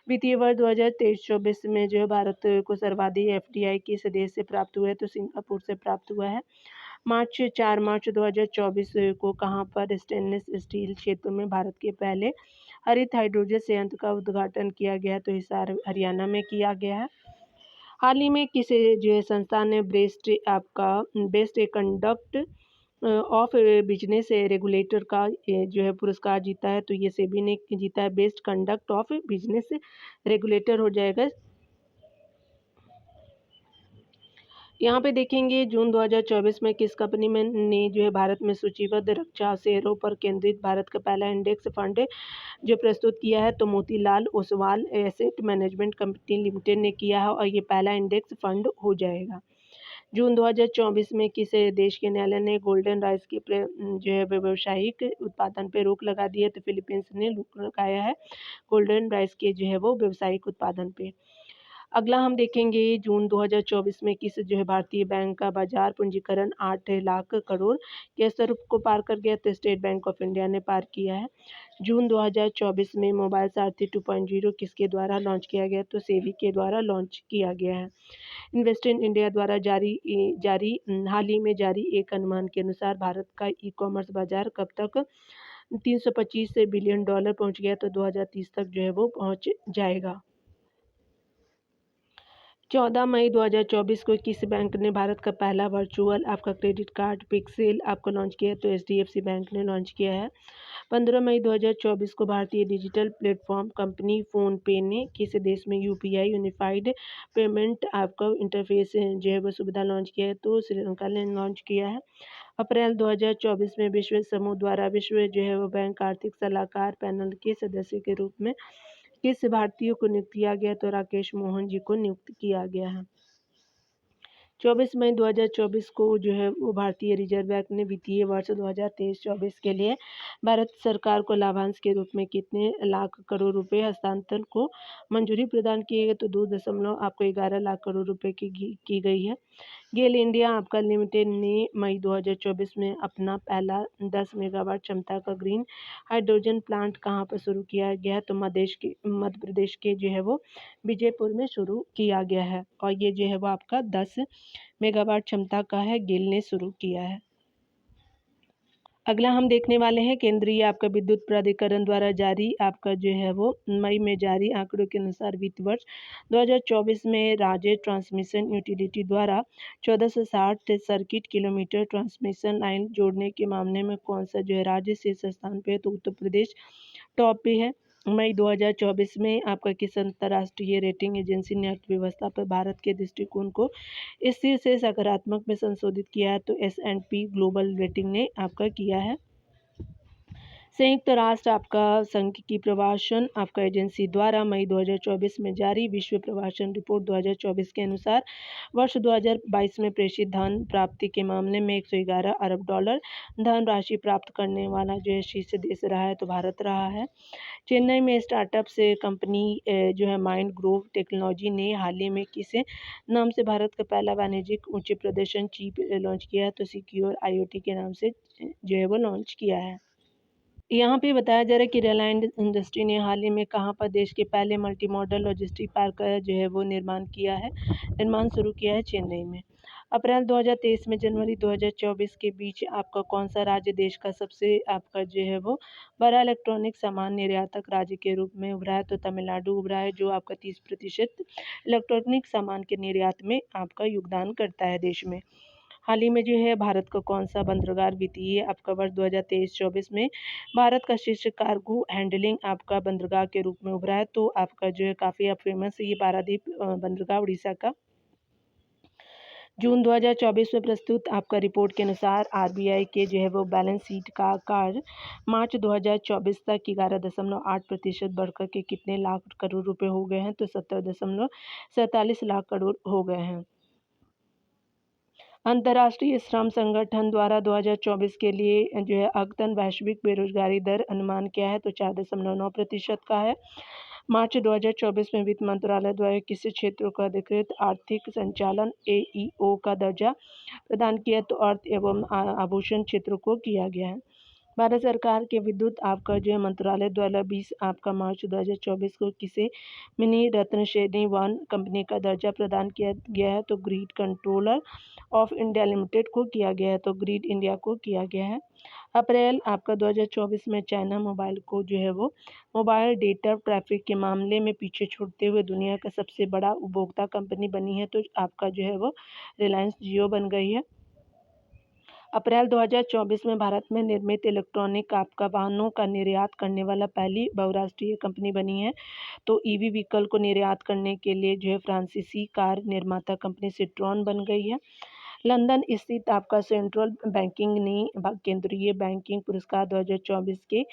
वित्तीय वर्ष 2023-24 में जो है भारत को सर्वाधिक FDI किस देश से प्राप्त हुआ है, तो सिंगापुर से प्राप्त हुआ है। 4 मार्च 2024 को कहाँ पर स्टेनलेस स्टील क्षेत्र में भारत के पहले हरित हाइड्रोजन संयंत्र का उद्घाटन किया गया? तो हिसार हरियाणा में किया गया है। हाल ही में किस जो है संस्थान ने best conduct of business regulator का जो है पुरस्कार जीता है? तो ये सेबी ने जीता है। Best conduct of business regulator हो जाएगा। यहाँ पे देखेंगे जून 2024 में किस कंपनी में ने जो है भारत में सूचीबद्ध रक्षा शेयरों पर केंद्रित भारत का पहला इंडेक्स फंड जो प्रस्तुत किया है? तो Motilal Oswal asset management company limited ने किया है और ये पहला इंडेक्स फंड हो जाएगा। जून 2024 में किस देश के न्यायालय ने गोल्डन राइस की जो है व्यावसायिक उत्पादन पर रोक लगा दी है? तो फिलीपींस ने रोक लगाया है गोल्डन राइस के जो है वो व्यावसायिक उत्पादन पे। अगला हम देखेंगे जून 2024 में किस जो है भारतीय बैंक का बाजार पूंजीकरण 8 लाख करोड़ के स्तर को पार कर गया? तो स्टेट बैंक ऑफ इंडिया ने पार किया है। जून 2024 में मोबाइल सारथी 2.0 किसके द्वारा लॉन्च किया गया? तो सेबी के द्वारा लॉन्च किया गया है। इन्वेस्ट इन इंडिया द्वारा हाल ही में जारी एक अनुमान के अनुसार भारत का ई कॉमर्स बाजार कब तक 325 बिलियन डॉलर पहुंच गया? तो 2030 तक जो है वो पहुंच जाएगा। 14 मई 2024 को किस बैंक ने भारत का पहला वर्चुअल आपका क्रेडिट कार्ड पिक्सेल आपको लॉन्च किया? तो एचडीएफसी बैंक ने लॉन्च किया है। 15 मई 2024 को भारतीय डिजिटल प्लेटफॉर्म कंपनी फ़ोनपे ने किस देश में यूपीआई यूनिफाइड पेमेंट आपका इंटरफेस जो है वो सुविधा लॉन्च किया है? तो श्रीलंका ने लॉन्च किया है। अप्रैल 2024 में विश्व समूह द्वारा विश्व जो है वो बैंक आर्थिक सलाहकार पैनल के सदस्य के रूप में किस भारतीय को नियुक्त किया गया? तो राकेश मोहन जी को नियुक्त किया गया है। 24 मई 2024 को जो है वो भारतीय रिजर्व बैंक ने वित्तीय वर्ष 2023-24 के लिए भारत सरकार को लाभांश के रूप में कितने लाख करोड़ रुपए हस्तांतरण को मंजूरी प्रदान की है? तो 2.11 लाख करोड़ रुपए की गई है। गेल इंडिया आपका लिमिटेड ने मई 2024 में अपना पहला 10 मेगावाट क्षमता का ग्रीन हाइड्रोजन प्लांट कहाँ पर शुरू किया गया है? तो मध्य प्रदेश के जो है वो विजयपुर में शुरू किया गया है और ये जो है वो आपका 10 मेगावाट क्षमता का है, गेल ने शुरू किया है। अगला हम देखने वाले हैं केंद्रीय आपका विद्युत प्राधिकरण द्वारा जारी आपका जो है वो मई में जारी आंकड़ों के अनुसार वित्त वर्ष 2024 में राज्य ट्रांसमिशन यूटिलिटी द्वारा 1460 सर्किट किलोमीटर ट्रांसमिशन लाइन जोड़ने के मामले में कौन सा जो है राज्य शीर्ष स्थान पे है? तो उत्तर प्रदेश टॉप पे है। मई 2024 में आपका किस अंतर्राष्ट्रीय रेटिंग एजेंसी ने अर्थव्यवस्था पर भारत के दृष्टिकोण को स्थिर से सकारात्मक में संशोधित किया है? तो S&P ग्लोबल रेटिंग ने आपका किया है। संयुक्त राष्ट्र आपका संघ की प्रवासन आपका एजेंसी द्वारा मई 2024 में जारी विश्व प्रवासन रिपोर्ट 2024 के अनुसार वर्ष 2022 में प्रेषित धन प्राप्ति के मामले में 111 अरब डॉलर धन राशि प्राप्त करने वाला जो है शीर्ष देश रहा है? तो भारत रहा है। चेन्नई में स्टार्टअप से कंपनी जो है माइंड ग्रोव टेक्नोलॉजी ने हाल ही में किस नाम से भारत का पहला वाणिज्यिक उच्च प्रदर्शन चिप लॉन्च किया है? तो सिक्योर IoT के नाम से जो है वो लॉन्च किया है। यहाँ पे बताया जा रहा है कि रिलायंस इंडस्ट्री ने हाल ही में कहाँ पर देश के पहले मल्टी मॉडल लॉजिस्टिक पार्क का जो है वो निर्माण शुरू किया है? चेन्नई में। अप्रैल 2023 में जनवरी 2024 के बीच आपका कौन सा राज्य देश का सबसे आपका जो है वो बड़ा इलेक्ट्रॉनिक सामान निर्यातक राज्य के रूप में उभरा है? तो तमिलनाडु उभरा है जो आपका 30% इलेक्ट्रॉनिक सामान के निर्यात में आपका योगदान करता है देश में। हाल ही में जो है भारत का कौन सा बंदरगाह वित्तीय आपका वर्ष 2023-24 में भारत का शीर्ष कार्गो हैंडलिंग आपका बंदरगाह के रूप में उभरा है? तो आपका जो है काफ़ी फेमस है ये पारादीप बंदरगाह उड़ीसा का। जून 2024 में प्रस्तुत आपका रिपोर्ट के अनुसार RBI के जो है वो बैलेंस शीट का आकार मार्च 2024 तक 11.8% बढ़कर के कितने लाख करोड़ रुपए हो गए हैं? तो 70.47 लाख करोड़ हो गए हैं। अंतर्राष्ट्रीय श्रम संगठन द्वारा 2024 के लिए जो है अद्यतन वैश्विक बेरोजगारी दर अनुमान क्या है? तो 4.9% का है। मार्च 2024 में वित्त मंत्रालय द्वारा किसी क्षेत्रों का अधिकृत आर्थिक संचालन AEO का दर्जा प्रदान किया? तो अर्थ एवं आभूषण क्षेत्र को किया गया है। भारत सरकार के विद्युत आपका जो है मंत्रालय द्वारा 20 आपका मार्च 2024 को किसे मिनी रत्न श्रेणी 1 कंपनी का दर्जा प्रदान किया गया है, तो grid controller of India limited को किया गया है, तो ग्रिड इंडिया को किया गया है। अप्रैल आपका 2024 में चाइना मोबाइल को जो है वो मोबाइल डेटा ट्रैफिक के मामले में पीछे छूटते हुए दुनिया का सबसे बड़ा उपभोक्ता कंपनी बनी है, तो आपका जो है वो रिलायंस जियो बन गई है। अप्रैल 2024 में भारत में निर्मित इलेक्ट्रॉनिक आपका वाहनों का निर्यात करने वाला पहली बहुराष्ट्रीय कंपनी बनी है, तो ईवी व्हीकल को निर्यात करने के लिए जो है फ्रांसीसी कार निर्माता कंपनी सिट्रॉन बन गई है। लंदन स्थित आपका सेंट्रल बैंकिंग ने केंद्रीय बैंकिंग पुरस्कार 2024 के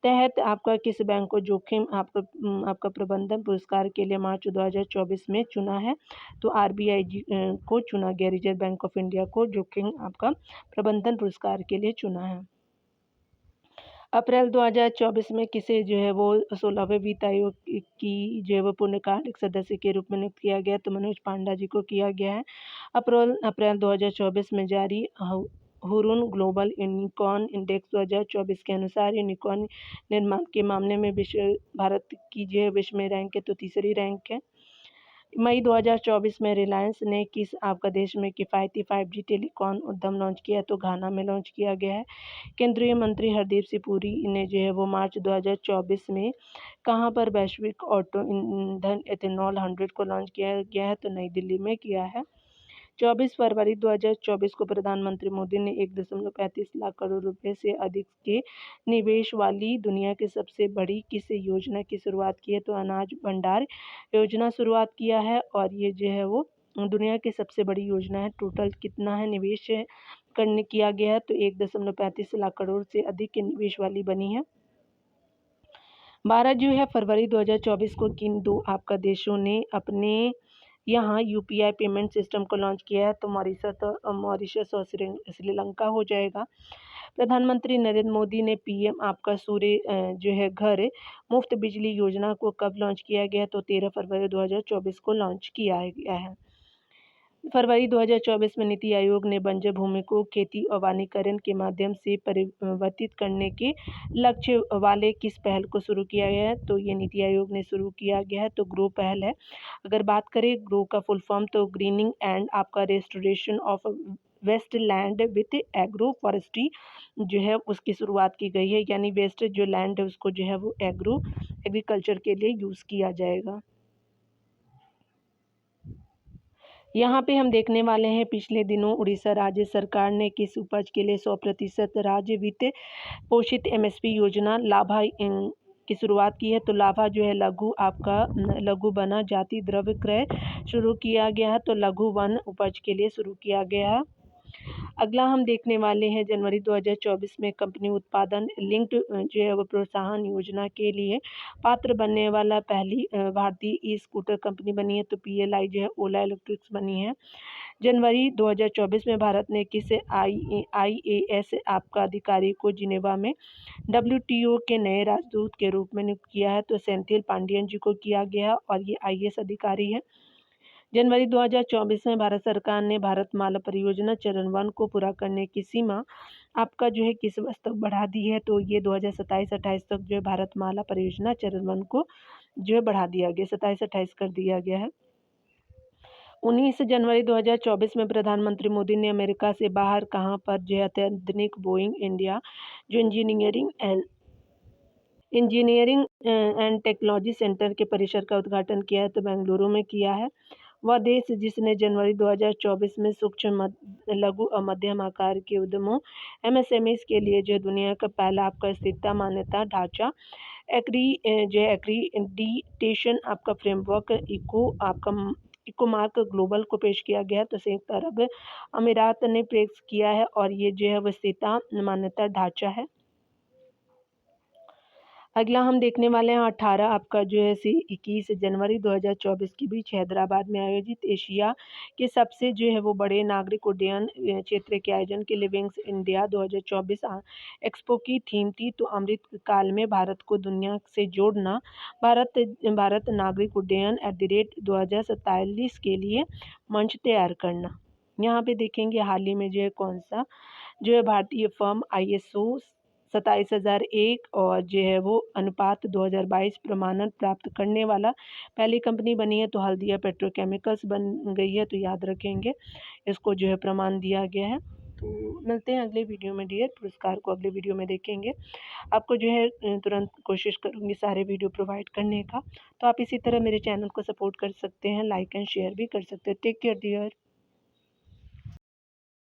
तहत आपका किस बैंक को जोखिम आपका प्रबंधन पुरस्कार के लिए मार्च 2024 में चुना है, तो आरबीआई को चुना गया, रिजर्व बैंक ऑफ इंडिया को जोखिम आपका प्रबंधन पुरस्कार के लिए चुना है। अप्रैल 2024 में किसे जो है वो 16वें वित्त आयोग की जो है वो पूर्णकालिक सदस्य के रूप में नियुक्त किया गया, तो मनोज पांडा जी को किया गया है। अप्रैल 2024 में जारी हुरुन ग्लोबल यूनिकॉर्न इंडेक्स 2024 के अनुसार यूनिकॉर्न निर्माण के मामले में भारत की जो है विश्व में रैंक है, तो तीसरी रैंक है। मई 2024 में रिलायंस ने किस आपका देश में किफ़ायती 5G टेलीकॉम उद्यम लॉन्च किया, तो घाना में लॉन्च किया गया है। केंद्रीय मंत्री हरदीप सिंह पुरी ने जो है वो मार्च 2024 में कहाँ पर वैश्विक ऑटो ईंधन एथेनॉल 100 को लॉन्च किया गया है, तो नई दिल्ली में किया है। 24 फरवरी 2024 को प्रधानमंत्री मोदी ने 1.35 लाख करोड़ रुपए से अधिक के निवेश वाली दुनिया की सबसे बड़ी किस योजना की शुरुआत की है, तो अनाज भंडार योजना शुरुआत किया है, और ये जो है वो दुनिया की सबसे बड़ी योजना है। टोटल कितना है निवेश करने किया गया है, तो 1.35 लाख करोड़ से अधिक के निवेश वाली बनी है। 12 जो है फरवरी 2024 को किन दो आपका देशों ने अपने यहाँ यूपीआई पेमेंट सिस्टम को लॉन्च किया है, तो मॉरिशस और श्रीलंका हो जाएगा। प्रधानमंत्री नरेंद्र मोदी ने पीएम आपका सूर्य जो है घर मुफ्त बिजली योजना को कब लॉन्च किया गया, तो 13 फरवरी 2024 को लॉन्च किया गया है। फरवरी 2024 में नीति आयोग ने बंजर भूमि को खेती और वनीकरण के माध्यम से परिवर्तित करने के लक्ष्य वाले किस पहल को शुरू किया गया है, तो ये नीति आयोग ने शुरू किया गया है, तो ग्रो पहल है। अगर बात करें ग्रो का फुल फॉर्म, तो ग्रीनिंग एंड आपका restoration of waste land with agro forestry जो है उसकी शुरुआत की गई है, यानी वेस्ट जो लैंड है उसको जो है वो एग्रीकल्चर के लिए यूज़ किया जाएगा। यहाँ पे हम देखने वाले हैं पिछले दिनों उड़ीसा राज्य सरकार ने किस उपज के लिए 100% राज्य वित्त पोषित एमएसपी योजना लाभा की शुरुआत की है, तो लाभा जो है लघु बना जाति द्रव्य क्रय शुरू किया गया है, तो लघु वन उपज के लिए शुरू किया गया है। अगला हम देखने वाले हैं जनवरी 2024 में कंपनी उत्पादन लिंक्ड जो है वो प्रोत्साहन योजना के लिए पात्र बनने वाला पहली भारतीय ई स्कूटर कंपनी बनी है, तो पीएलआई जो है ओला इलेक्ट्रिक्स बनी है। जनवरी 2024 में भारत ने किस आईएएस आपका अधिकारी को जिनेवा में डब्ल्यूटीओ के नए राजदूत के रूप में नियुक्त किया है, तो सेंथिल पांडियन जी को किया गया और ये आईएएस अधिकारी है। जनवरी 2024 में भारत सरकार ने भारतमाला परियोजना चरण 1 को पूरा करने की सीमा आपका जो है किस वर्ष तक बढ़ा दी है, तो ये 2027-28 तक जो है भारतमाला परियोजना चरण 1 को जो है बढ़ा दिया गया, 27-28 कर दिया गया है। 19 जनवरी 2024 में प्रधानमंत्री मोदी ने अमेरिका से बाहर कहाँ पर जो है अत्याधुनिक बोइंग इंडिया जो इंजीनियरिंग एंड टेक्नोलॉजी सेंटर के परिसर का उद्घाटन किया है, तो बेंगलुरु में किया है। वह देश जिसने जनवरी 2024 में सूक्ष्म लघु और मध्यम आकार के उद्यमों एमएसएमईज के लिए जो दुनिया का पहला आपका स्थिरता मान्यता ढांचा एक्रीडिटेशन आपका फ्रेमवर्क इकोमार्क ग्लोबल को पेश किया गया, तो संयुक्त अरब अमीरात ने पेश किया है और ये जो है वह स्थिरता मान्यता ढांचा है। अगला हम देखने वाले हैं 18 आपका जो है से 21 जनवरी 2024 के बीच हैदराबाद में आयोजित एशिया के सबसे जो है वो बड़े नागरिक उड्डयन क्षेत्र के आयोजन के लिए विंग्स इंडिया 2024 एक्सपो की थीम थी, तो अमृत काल में भारत को दुनिया से जोड़ना, भारत नागरिक उड्डयन @2047 के लिए मंच तैयार करना। यहाँ पे देखेंगे हाल ही में जो है कौन सा जो है भारतीय फर्म ISO 27,001 और जो है वो अनुपात 2022 प्रमाणन प्राप्त करने वाला पहली कंपनी बनी है तो हल्दिया पेट्रोकेमिकल्स बन गई है, तो याद रखेंगे इसको जो है प्रमाण दिया गया है। तो मिलते हैं अगले वीडियो में डियर, पुरस्कार को अगले वीडियो में देखेंगे। आपको जो है तुरंत कोशिश करूँगी सारे वीडियो प्रोवाइड करने का। तो आप इसी तरह मेरे चैनल को सपोर्ट कर सकते हैं, लाइक एंड शेयर भी कर सकते हैं। Take care dear.